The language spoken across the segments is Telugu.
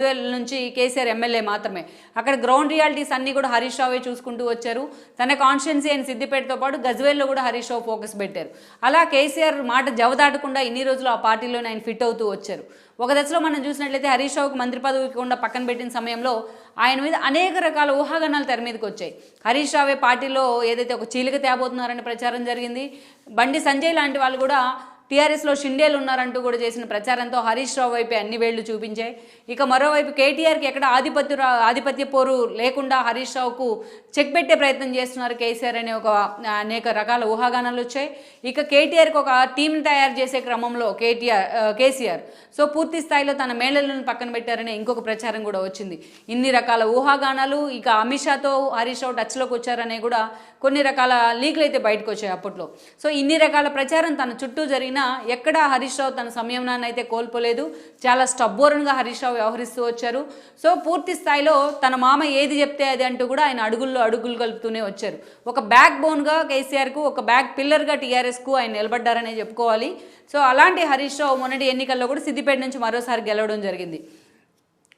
నుంచి కేసీఆర్ ఎమ్మెల్యే మాత్రమే. అక్కడ గ్రౌండ్ రియాలిటీస్ అన్నీ కూడా హరీష్ రావే చూసుకుంటూ వచ్చారు. తన కాన్స్టిట్యున్సీ అయిన సిద్దిపేటతో పాటు గజ్వేల్లో కూడా హరీష్ రావు ఫోకస్ పెట్టారు. అలా కేసీఆర్ మాట జవదాటకుండా ఇన్ని రోజులు ఆ పార్టీలోనే ఆయన ఫిట్ అవుతూ వచ్చారు. ఒక దశలో మనం చూసినట్లయితే హరీష్ రావుకు మంత్రి పదవి ఇవ్వకుండా పక్కన పెట్టిన సమయంలో ఆయన మీద అనేక రకాల ఊహాగానాలు తెర మీదకి వచ్చాయి. హరీష్ రావే పార్టీలో ఏదైతే ఒక చీలిక తేబోతున్నారని ప్రచారం జరిగింది. బండి సంజయ్ లాంటి వాళ్ళు కూడా టీఆర్ఎస్లో షిండేలు ఉన్నారంటూ కూడా చేసిన ప్రచారంతో హరీష్ రావు వైపే అన్ని వేళ్లు చూపించాయి. ఇక మరోవైపు కేటీఆర్కి ఎక్కడ ఆధిపత్య పోరు లేకుండా హరీష్ రావుకు చెక్ పెట్టే ప్రయత్నం చేస్తున్నారు కేసీఆర్ అనే ఒక అనేక రకాల ఊహాగానాలు వచ్చాయి. ఇక కేటీఆర్కి ఒక టీంని తయారు చేసే క్రమంలో కేసీఆర్ పూర్తి స్థాయిలో తన మేళలను పక్కన పెట్టారనే ఇంకొక ప్రచారం కూడా వచ్చింది. ఇన్ని రకాల ఊహాగానాలు, ఇక అమిత్ షాతో హరీష్ రావు టచ్లోకి వచ్చారనే కూడా కొన్ని రకాల లీకులు అయితే బయటకు వచ్చాయి అప్పట్లో. ఇన్ని రకాల ప్రచారం తన చుట్టూ జరిగిన ఎక్కడా హరీష్ రావు తన సంయమనాన్ని అయితే కోల్పోలేదు. చాలా స్టబ్బోర్న్గా హరీష్ రావు వ్యవహరిస్తూ వచ్చారు. పూర్తి స్థాయిలో తన మామ ఏది చెప్తే అది అంటూ కూడా ఆయన అడుగులు కలుపుతూనే వచ్చారు. ఒక బ్యాక్ బోన్గా కేసీఆర్కు, ఒక బ్యాక్ పిల్లర్గా టీఆర్ఎస్కు ఆయన నిలబడ్డారనే చెప్పుకోవాలి. అలాంటి హరీష్ రావు మొన్నటి ఎన్నికల్లో కూడా సిద్దిపేట నుంచి మరోసారి గెలవడం జరిగింది.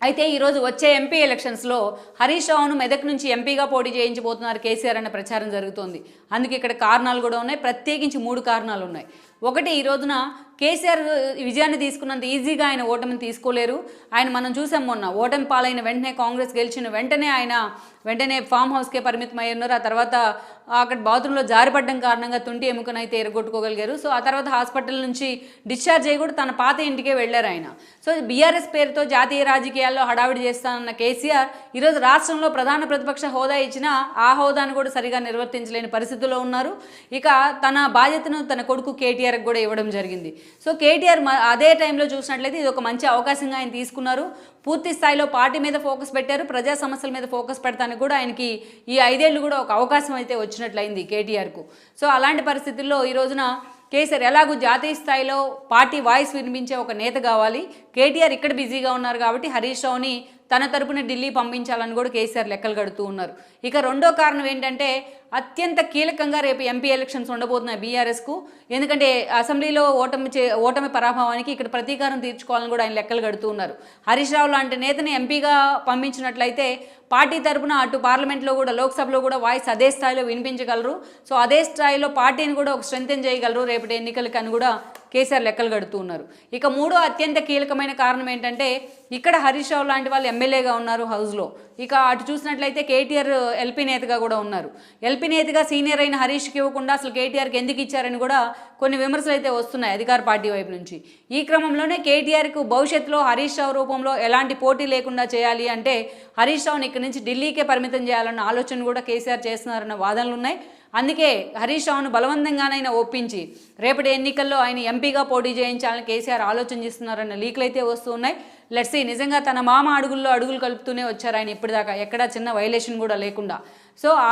అయితే ఈరోజు వచ్చే ఎంపీ ఎలక్షన్స్లో హరీష్ రావును మెదక్ నుంచి ఎంపీగా పోటీ చేయించబోతున్నారు కేసీఆర్ అనే ప్రచారం జరుగుతోంది. అందుకే ఇక్కడ కారణాలు కూడా ఉన్నాయి, ప్రత్యేకించి 3 కారణాలు ఉన్నాయి. ఒకటి, ఈ రోజున కేసీఆర్ విజయాన్ని తీసుకున్నంత ఈజీగా ఆయన ఓటమిని తీసుకోలేరు. ఆయన మనం చూసాం మొన్న ఓటమి పాలైన వెంటనే, కాంగ్రెస్ గెలిచిన వెంటనే ఆయన ఫామ్ హౌస్కే పరిమితం అయి ఉన్నారు. ఆ తర్వాత అక్కడ బాత్రూంలో జారిపడ్డం కారణంగా తుంటి ఎముకనైతే ఎరగొట్టుకోగలిగారు. ఆ తర్వాత హాస్పిటల్ నుంచి డిశ్చార్జ్ అయ్యి కూడా తన పాత ఇంటికే వెళ్ళారు ఆయన. బీఆర్ఎస్ పేరుతో జాతీయ రాజకీయాల్లో హడావిడి చేస్తానన్న కేసీఆర్ ఈరోజు రాష్ట్రంలో ప్రధాన ప్రతిపక్ష హోదా ఇచ్చినా ఆ హోదాను కూడా సరిగా నిర్వర్తించలేని పరిస్థితుల్లో ఉన్నారు. ఇక తన బాధ్యతను తన కొడుకు కేటీఆర్కి కూడా ఇవ్వడం జరిగింది. కేటీఆర్ అదే టైంలో చూసినట్లయితే ఇది ఒక మంచి అవకాశంగా ఆయన తీసుకున్నారు. పూర్తి స్థాయిలో పార్టీ మీద ఫోకస్ పెట్టారు, ప్రజా సమస్యల మీద ఫోకస్ పెడతానికి కూడా ఆయనకి ఈ 5 ఏళ్ళు కూడా ఒక అవకాశం అయితే వచ్చినట్లయింది కేటీఆర్కు. అలాంటి పరిస్థితుల్లో ఈ రోజున కేసీఆర్ ఎలాగూ జాతీయ స్థాయిలో పార్టీ వాయిస్ వినిపించే ఒక నేత కావాలి. కేటీఆర్ ఇక్కడ బిజీగా ఉన్నారు కాబట్టి హరీష్ రావుని తన తరపున ఢిల్లీ పంపించాలని కూడా కేసీఆర్ లెక్కలు కడుతూ ఉన్నారు. ఇక రెండో కారణం ఏంటంటే అత్యంత కీలకంగా రేపు ఎంపీ ఎలక్షన్స్ ఉండబోతున్నాయి బీఆర్ఎస్కు. ఎందుకంటే అసెంబ్లీలో ఓటమి పరాభవానికి ఇక్కడ ప్రతీకారం తీర్చుకోవాలని కూడా ఆయన లెక్కలు కడుతూ ఉన్నారు. హరీష్ రావు లాంటి నేతని ఎంపీగా పంపించినట్లయితే పార్టీ తరపున అటు పార్లమెంట్లో కూడా, లోక్సభలో కూడా వాయిస్ అదే స్థాయిలో వినిపించగలరు. అదే స్థాయిలో పార్టీని కూడా ఒక స్ట్రెంథెన్ చేయగలరు రేపటి ఎన్నికలకి అని కూడా కేసీఆర్ లెక్కలు కడుతూ ఉన్నారు. ఇక మూడో అత్యంత కీలకమైన కారణం ఏంటంటే ఇక్కడ హరీష్ రావు లాంటి వాళ్ళు ఎమ్మెల్యేగా ఉన్నారు హౌస్లో. ఇక అటు చూసినట్లయితే కేటీఆర్ ఎల్పీ నేతగా కూడా ఉన్నారు. ఎల్పీ నేతగా సీనియర్ అయిన హరీష్కి ఇవ్వకుండా అసలు కేటీఆర్కి ఎందుకు ఇచ్చారని కూడా కొన్ని విమర్శలు అయితే వస్తున్నాయి అధికార పార్టీ వైపు నుంచి. ఈ క్రమంలోనే కేటీఆర్కు భవిష్యత్తులో హరీష్ రావు రూపంలో ఎలాంటి పోటీ లేకుండా చేయాలి అంటే హరీష్ రావుని ఇక్కడి నుంచి ఢిల్లీకే పరిమితం చేయాలన్న ఆలోచన కూడా కేసీఆర్ చేస్తున్నారన్న వాదనలు ఉన్నాయి. అందుకే హరీష్ రావును బలవంతంగానైనా ఒప్పించి రేపటి ఎన్నికల్లో ఆయన ఎంపీగా పోటీ చేయించాలని కేసీఆర్ ఆలోచన చేస్తున్నారన్న లీకులు అయితే వస్తూ ఉన్నాయి. లెట్స్ సీ, నిజంగా తన మామ అడుగులు కలుపుతూనే వచ్చారు ఆయన ఇప్పటిదాకా, ఎక్కడా చిన్న వైలేషన్ కూడా లేకుండా.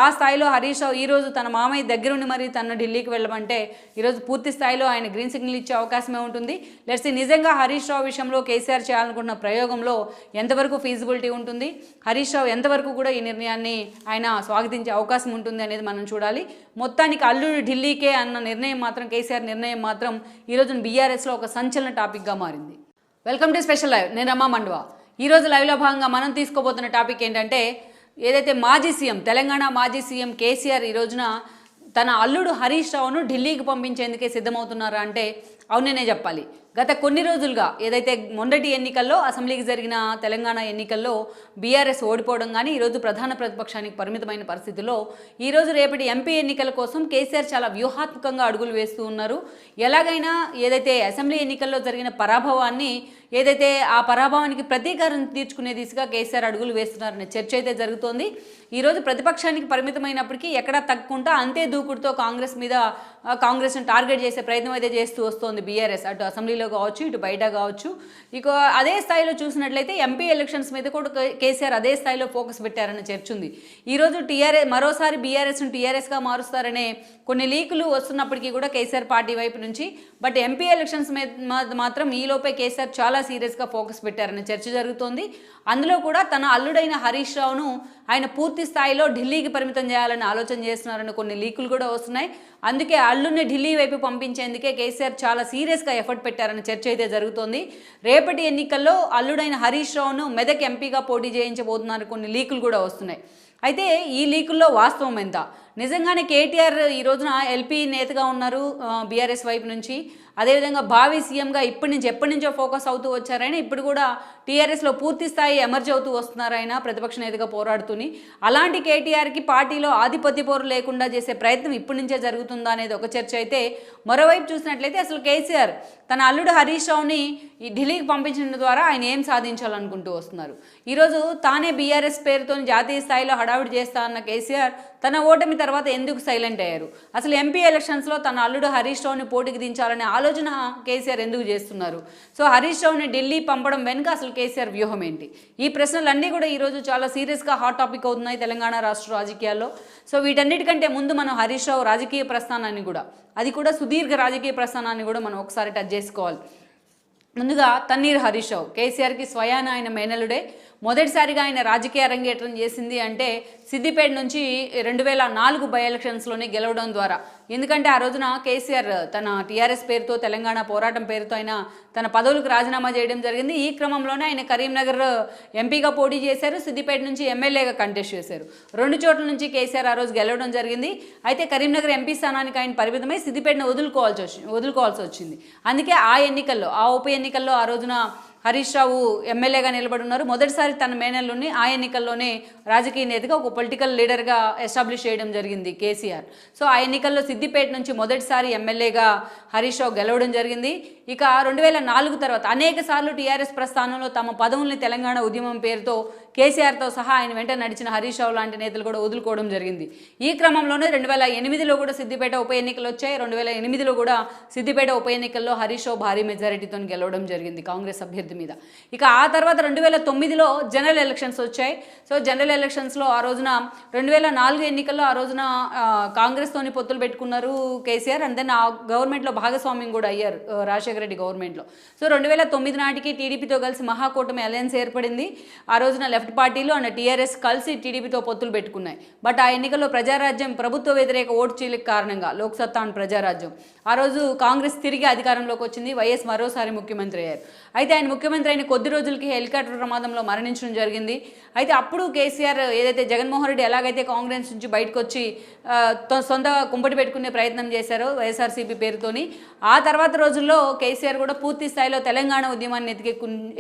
ఆ స్థాయిలో హరీష్ రావు ఈరోజు తన మామయ్య దగ్గరుండి మరి తన ఢిల్లీకి వెళ్ళమంటే ఈరోజు పూర్తి స్థాయిలో ఆయన గ్రీన్ సిగ్నల్ ఇచ్చే అవకాశమే ఉంటుంది. లెట్స్ సీ, నిజంగా హరీష్ రావు విషయంలో కేసీఆర్ చేయాలనుకున్న ప్రయోగంలో ఎంతవరకు ఫీజిబిలిటీ ఉంటుంది, హరీష్ రావు ఎంతవరకు కూడా ఈ నిర్ణయాన్ని ఆయన స్వాగతించే అవకాశం ఉంటుంది అనేది మనం చూడాలి. మొత్తానికి అల్లుడు ఢిల్లీకే అన్న నిర్ణయం మాత్రం, కేసీఆర్ నిర్ణయం మాత్రం ఈరోజు బీఆర్ఎస్లో ఒక సంచలన టాపిక్గా మారింది. వెల్కమ్ టు స్పెషల్ లైవ్, నేను రమా మండువా. ఈరోజు లైవ్లో భాగంగా మనం తీసుకోబోతున్న టాపిక్ ఏంటంటే ఏదైతే తెలంగాణ మాజీ సీఎం కేసీఆర్ ఈ రోజున తన అల్లుడు హరీష్ రావును ఢిల్లీకి పంపించేందుకే సిద్ధమవుతున్నారా అంటే అవుననే చెప్పాలి. గత కొన్ని రోజులుగా ఏదైతే మొన్నటి ఎన్నికల్లో, అసెంబ్లీకి జరిగిన తెలంగాణ ఎన్నికల్లో బీఆర్ఎస్ ఓడిపోవడం కానీ ఈరోజు ప్రధాన ప్రతిపక్షానికి పరిమితమైన పరిస్థితుల్లో ఈరోజు రేపటి ఎంపీ ఎన్నికల కోసం కేసీఆర్ చాలా వ్యూహాత్మకంగా అడుగులు వేస్తూ ఉన్నారు. ఎలాగైనా ఏదైతే అసెంబ్లీ ఎన్నికల్లో జరిగిన పరాభవాన్ని, ఏదైతే ఆ పరాభవానికి ప్రతీకారం తీర్చుకునే దిశగా కేసీఆర్ అడుగులు వేస్తున్నారనే చర్చ అయితే జరుగుతోంది. ఈరోజు ప్రతిపక్షానికి పరిమితమైనప్పటికీ ఎక్కడా తగ్గకుండా అంతే దూకుడుతో కాంగ్రెస్ను టార్గెట్ చేసే ప్రయత్నం అయితే చేస్తూ వస్తోంది బీఆర్ఎస్, అటు అసెంబ్లీలో కావచ్చు, ఇటు బయట కావచ్చు. ఇక అదే స్థాయిలో చూసినట్లయితే ఎంపీ ఎలక్షన్స్ మీద కూడా కేసీఆర్ అదే స్థాయిలో ఫోకస్ పెట్టారన్న చర్చ ఉంది. ఈరోజు మరోసారి బీఆర్ఎస్ను టీఆర్ఎస్గా మారుస్తారనే కొన్ని లీకులు వస్తున్నప్పటికీ కూడా కేసీఆర్ పార్టీ వైపు నుంచి, బట్ ఎంపీ ఎలక్షన్స్ మీద మాత్రం ఈలోపే కేసీఆర్ చాలా సీరియస్గా ఫోకస్ పెట్టారన్న చర్చ జరుగుతోంది. అందులో కూడా తన అల్లుడైన హరీష్ రావును ఆయన పూర్తి స్థాయిలో ఢిల్లీకి పరిమితం చేయాలని ఆలోచన చేస్తున్నారని కొన్ని లీకులు కూడా వస్తున్నాయి. అందుకే అల్లుడిని ఢిల్లీ వైపు పంపించేందుకే కేసీఆర్ చాలా సీరియస్గా ఎఫర్ట్ పెట్టారన్న చర్చ అయితే జరుగుతోంది. రేపటి ఎన్నికల్లో అల్లుడైన హరీష్ రావును మెదక్ ఎంపీగా పోటీ చేయించబోతున్నారు కొన్ని లీకులు కూడా వస్తున్నాయి. అయితే ఈ లీకుల్లో వాస్తవం ఎంత? నిజంగానే కేటీఆర్ ఈ రోజున ఎల్పీ నేతగా ఉన్నారు బీఆర్ఎస్ వైపు నుంచి. అదేవిధంగా భావి సీఎంగా ఎప్పటి నుంచో ఫోకస్ అవుతూ వచ్చారైనా ఇప్పుడు కూడా టీఆర్ఎస్లో పూర్తి స్థాయి ఎమర్జ్ అవుతూ వస్తున్నారైనా ప్రతిపక్ష నేతగా పోరాడుతూని. అలాంటి కేటీఆర్కి పార్టీలో ఆధిపత్య పోరు లేకుండా చేసే ప్రయత్నం ఇప్పటి నుంచే జరుగుతుందా అనేది ఒక చర్చ అయితే, మరోవైపు చూసినట్లయితే అసలు కేసీఆర్ తన అల్లుడు హరీష్ రావుని ఈ ఢిల్లీకి పంపించడం ద్వారా ఆయన ఏం సాధించాలనుకుంటూ వస్తున్నారు. ఈరోజు తానే బీఆర్ఎస్ పేరుతో జాతీయ స్థాయిలో హడావిడి చేస్తా అన్న కేసీఆర్ తన ఓటమి తర్వాత ఎందుకు సైలెంట్ అయ్యారు? అసలు ఎంపీ ఎలక్షన్స్లో తన అల్లుడు హరీష్ రావుని పోటీకి దించాలనే ఆలోచన కేసీఆర్ ఎందుకు చేస్తున్నారు? సో హరీష్ రావుని ఢిల్లీ పంపడం వెనుక అసలు కేసీఆర్ వ్యూహం ఏంటి? ఈ ప్రశ్నలన్నీ కూడా ఈరోజు చాలా సీరియస్గా హాట్ టాపిక్ అవుతున్నాయి తెలంగాణ రాష్ట్ర రాజకీయాల్లో. సో వీటన్నిటికంటే ముందు మనం హరీష్ రావు రాజకీయ ప్రస్థానాన్ని కూడా, అది కూడా సుదీర్ఘ రాజకీయ ప్రస్థానాన్ని కూడా మనం ఒకసారి టచ్ చేసుకోవాలి. ముందుగా తన్నీర్ హరీష్ రావు కేసీఆర్కి స్వయాన ఆయన మేనలుడే. మొదటిసారిగా ఆయన రాజకీయ అరంగేట్రం చేసింది అంటే సిద్దిపేట నుంచి 2004 బై ఎలక్షన్స్లోనే గెలవడం ద్వారా. ఎందుకంటే ఆ రోజున కేసీఆర్ తన టీఆర్ఎస్ పేరుతో తెలంగాణ పోరాటం పేరుతో ఆయన తన పదవులకు రాజీనామా చేయడం జరిగింది. ఈ క్రమంలోనే ఆయన కరీంనగర్ ఎంపీగా పోటీ చేశారు, సిద్దిపేట నుంచి ఎమ్మెల్యేగా కంటెస్ట్ చేశారు. 2 చోట్ల నుంచి కేసీఆర్ ఆ రోజు గెలవడం జరిగింది. అయితే కరీంనగర్ ఎంపీ స్థానానికి ఆయన పరిమితమై సిద్దిపేటను వదులుకోవాల్సి వచ్చింది. అందుకే ఆ ఉప ఎన్నికల్లో ఆ రోజున హరీష్ రావు ఎమ్మెల్యేగా నిలబడి ఉన్నారు. మొదటిసారి తన మేనల్లోని ఆ ఎన్నికల్లోనే రాజకీయ నేతగా ఒక పొలిటికల్ లీడర్గా ఎస్టాబ్లిష్ చేయడం జరిగింది కేసీఆర్. సో ఆ ఎన్నికల్లో సిద్దిపేట నుంచి మొదటిసారి ఎమ్మెల్యేగా హరీష్ రావు గెలవడం జరిగింది. ఇక 2004 తర్వాత అనేక సార్లు టీఆర్ఎస్ ప్రస్థానంలో తమ పదవుల్ని తెలంగాణ ఉద్యమం పేరుతో కేసీఆర్తో సహా ఆయన వెంట నడిచిన హరీష్ రావు లాంటి నేతలు కూడా వదులుకోవడం జరిగింది. ఈ క్రమంలోనే 2008లో కూడా సిద్దిపేట ఉప ఎన్నికలు వచ్చాయి. 2008లో కూడా సిద్దిపేట ఉప ఎన్నికల్లో హరీష్ రావు భారీ మెజారిటీతో గెలవడం జరిగింది కాంగ్రెస్ అభ్యర్థి మీద. ఇక ఆ తర్వాత 2009లో జనరల్ ఎలక్షన్స్ వచ్చాయి. సో జనరల్ ఎలక్షన్స్లో ఆ రోజున 2004 ఎన్నికల్లో ఆ రోజున కాంగ్రెస్తోని పొత్తులు పెట్టుకున్నారు కేసీఆర్. అండ్ దెన్ ఆ గవర్నమెంట్లో భాగస్వామ్యం కూడా అయ్యారు రాజశేఖర రెడ్డి గవర్నమెంట్లో. సో 2009 నాటికి టీడీపీతో కలిసి మహాకూటమి అలయన్స్ ఏర్పడింది. ఆ రోజున లెఫ్ట్ పార్టీలు అండ్ టీఆర్ఎస్ కలిసి టీడీపీతో పొత్తులు పెట్టుకున్నాయి. బట్ ఆ ఎన్నికల్లో ప్రజారాజ్యం ప్రభుత్వ వ్యతిరేక ఓటు చీలిక కారణంగా లోక్సత్తా అండ్ ప్రజారాజ్యం ఆ రోజు కాంగ్రెస్ తిరిగి అధికారంలోకి వచ్చింది. వైఎస్ మరోసారి ముఖ్యమంత్రి అయ్యారు. అయితే ఆయన ముఖ్యమంత్రి అయిన కొద్ది రోజులకి హెలికాప్టర్ ప్రమాదంలో మరణించడం జరిగింది. అయితే అప్పుడు కేసీఆర్ ఏదైతే జగన్మోహన్ రెడ్డి ఎలాగైతే కాంగ్రెస్ నుంచి బయటకు వచ్చి సొంత కుంపటి పెట్టుకునే ప్రయత్నం చేశారో వైఎస్ఆర్సీపీ పేరుతోని, ఆ తర్వాత రోజుల్లో కేసీఆర్ కూడా పూర్తి స్థాయిలో తెలంగాణ ఉద్యమాన్ని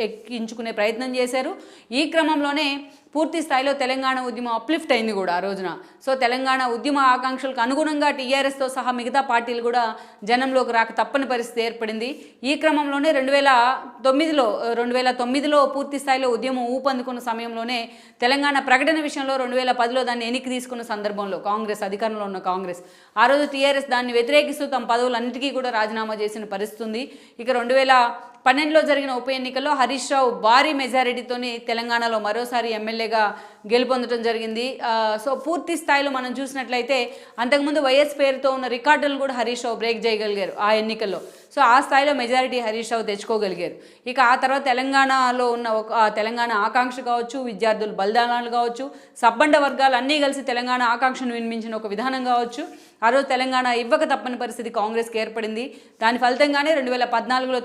ఎక్కించుకునే ప్రయత్నం చేశారు. ఈ క్రమంలోనే పూర్తి స్థాయిలో తెలంగాణ ఉద్యమం అప్లిఫ్ట్ అయింది కూడా ఆ రోజున. సో తెలంగాణ ఉద్యమ ఆకాంక్షలకు అనుగుణంగా టీఆర్ఎస్తో సహా మిగతా పార్టీలు కూడా జనంలోకి రాక తప్పని పరిస్థితి ఏర్పడింది. ఈ క్రమంలోనే 2009లో పూర్తి స్థాయిలో ఉద్యమం ఊపందుకున్న సమయంలోనే తెలంగాణ ప్రకటన విషయంలో 2010లో దాన్ని వెనక్కి తీసుకున్న సందర్భంలో కాంగ్రెస్ అధికారంలో ఉన్న కాంగ్రెస్ ఆ రోజు టీఆర్ఎస్ దాన్ని వ్యతిరేకిస్తూ తమ పదవులన్నిటికీ కూడా రాజీనామా చేసిన పరిస్థితి ఉంది. ఇక 2012లో జరిగిన ఉప ఎన్నికల్లో హరీష్ రావు భారీ మెజారిటీతోని తెలంగాణలో మరోసారి ఎమ్మెల్యేగా గెలుపొందడం జరిగింది. సో పూర్తి స్థాయిలో మనం చూసినట్లయితే అంతకుముందు వైఎస్ పేరుతో ఉన్న రికార్డులను కూడా హరీష్ రావు బ్రేక్ చేయగలిగారు ఆ ఎన్నికల్లో. సో ఆ స్థాయిలో మెజారిటీ హరీష్ రావు తెచ్చుకోగలిగారు. ఇక ఆ తర్వాత తెలంగాణలో ఉన్న తెలంగాణ ఆకాంక్ష కావచ్చు, విద్యార్థులు బలిదానాలు కావచ్చు, సబ్బండ వర్గాలు అన్నీ కలిసి తెలంగాణ ఆకాంక్షను వినిపించిన ఒక విధానం కావచ్చు, ఆ రోజు తెలంగాణ ఇవ్వక తప్పని పరిస్థితి కాంగ్రెస్కి ఏర్పడింది. దాని ఫలితంగానే 2014లో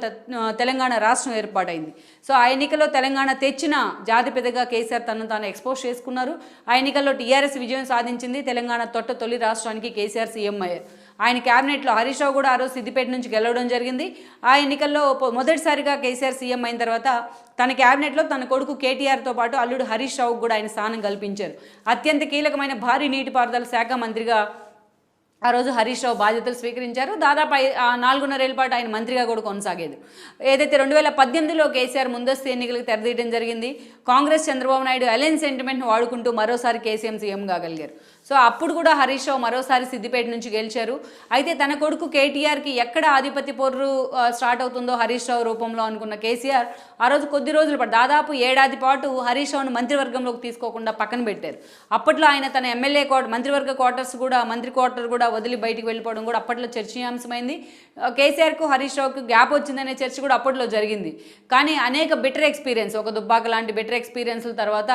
తెలంగాణ రాష్ట్రం ఏర్పాటైంది. సో ఆ ఎన్నికల్లో తెలంగాణ తెచ్చిన జాతిపెద్దగా కేసీఆర్ తనను తాను ఎక్స్పోజ్ చేసుకున్నారు. ఆ ఎన్నికల్లో టీఆర్ఎస్ విజయం సాధించింది. తెలంగాణ తొలి రాష్ట్రానికి కేసీఆర్ సీఎం అయ్యారు. ఆయన క్యాబినెట్లో హరీష్ రావు కూడా ఆ రోజు సిద్దిపేట నుంచి గెలవడం జరిగింది. ఆ ఎన్నికల్లో మొదటిసారిగా కేసీఆర్ సీఎం అయిన తర్వాత తన క్యాబినెట్లో తన కొడుకు కేటీఆర్తో పాటు అల్లుడు హరీష్ రావుకు కూడా ఆయన స్థానం కల్పించారు. అత్యంత కీలకమైన భారీ నీటిపారుదల శాఖ మంత్రిగా ఆ రోజు హరీష్ రావు బాధ్యతలు స్వీకరించారు. దాదాపు 4.5 ఏళ్ల పాటు ఆయన మంత్రిగా కూడా కొనసాగేది. ఏదైతే 2018లో కేసీఆర్ ముందస్తు ఎన్నికలకు తెరదీయడం జరిగింది. కాంగ్రెస్ చంద్రబాబు నాయుడు అలయన్స్ సెంటిమెంట్ను వాడుకుంటూ మరోసారి కేసీఎం సీఎం కాగలిగారు. సో అప్పుడు కూడా హరీష్ రావు మరోసారి సిద్దిపేట నుంచి గెలిచారు. అయితే తన కొడుకు కేటీఆర్కి ఎక్కడ ఆధిపత్య పోరు స్టార్ట్ అవుతుందో హరీష్ రావు రూపంలో అనుకున్న కేసీఆర్ ఆ రోజు కొద్ది రోజుల పాటు దాదాపు 1 ఏడాది పాటు హరీష్ రావును మంత్రివర్గంలోకి తీసుకోకుండా పక్కన పెట్టారు. అప్పట్లో ఆయన తన ఎమ్మెల్యే మంత్రివర్గ క్వార్టర్స్ కూడా మంత్రి క్వార్టర్ కూడా వదిలి బయటికి వెళ్ళిపోవడం కూడా అప్పట్లో చర్చనీయాంశమైంది. కేసీఆర్కు హరీష్ రావుకు గ్యాప్ వచ్చిందనే చర్చ కూడా అప్పట్లో జరిగింది. కానీ అనేక బెటర్ ఎక్స్పీరియన్స్, ఒక దుబ్బాక లాంటి బెటర్ ఎక్స్పీరియన్స్ల తర్వాత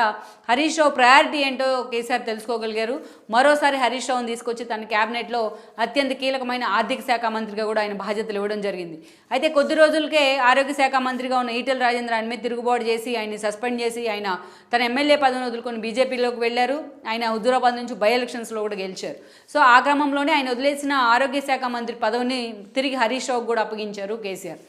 హరీష్ రావు ప్రయారిటీ ఏంటో కేసీఆర్ తెలుసుకోగలిగారు. మరోసారి హరీష్ రావును తీసుకొచ్చి తన క్యాబినెట్లో అత్యంత కీలకమైన ఆర్థిక శాఖ మంత్రిగా కూడా ఆయన బాధ్యతలు ఇవ్వడం జరిగింది. అయితే కొద్ది రోజులకే ఆరోగ్య శాఖ మంత్రిగా ఉన్న ఈటెల రాజేంద్ర ఆయన మీద తిరుగుబాటు చేసి ఆయన్ని సస్పెండ్ చేసి ఆయన తన ఎమ్మెల్యే పదవిని వదులుకొని బీజేపీలోకి వెళ్లారు. ఆయన హుజూరాబాద్ నుంచి బై ఎలక్షన్స్లో కూడా గెలిచారు. సో ఆ క్రమంలోనే ఆయన వదిలేసిన ఆరోగ్య శాఖ మంత్రి పదవిని తిరిగి హరీష్ రావుకు కూడా అప్పగించారు కేసీఆర్.